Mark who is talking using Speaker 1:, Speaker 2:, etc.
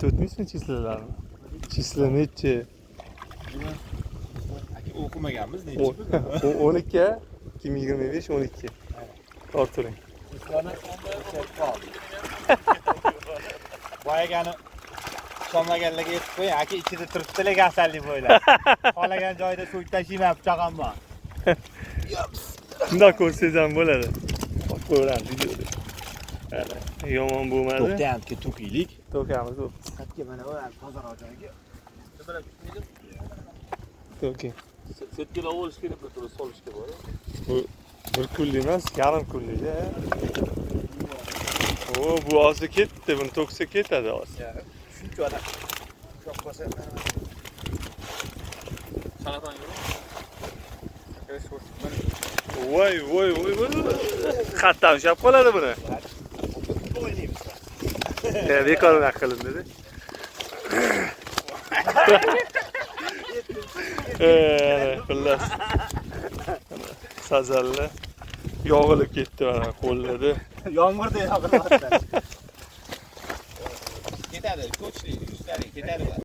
Speaker 1: Tutmuşsun çizgilerini? Çizgiler neçe?
Speaker 2: O'qimaganmiz nechi?
Speaker 1: 12, 2025, 12. Orturing.
Speaker 2: Boyagani ishonmaganlarga aytib qo'ying, aka ichida turibdilar kasallik bo'ylab. Qolagan joyda so'yib tashlayman pichog'im bor.
Speaker 1: Shundoq ko'rsangiz ham bo'ladi. Ko'ramiz videoda. Yomon bo'lmadi.
Speaker 2: To'xtayamizki to'kiylik.
Speaker 1: To'kamiz u.
Speaker 2: Satga mana bu tozaloq joyga.
Speaker 1: To'king.
Speaker 3: Setkilar olish kerak, bir turib solishga bor.
Speaker 1: Bu bir kunlik emas, yarim kunlik-da. O bu ozi ketdi, buni to'ksa ketadi ozi.
Speaker 2: Shuncha odam. Yo'q bo'lsa
Speaker 3: Sanatan yo'q.
Speaker 1: Voy. Qatdan ushlab qoladi buni.
Speaker 2: o'ynaymiz.
Speaker 1: Bekor unaqa qilindi-da. Xullas. Sazallar yog'ilib ketdi mana qo'llari.
Speaker 2: Yomg'irda yog'ilyapti. Ketadi, ko'chli, yuzlari ketadi.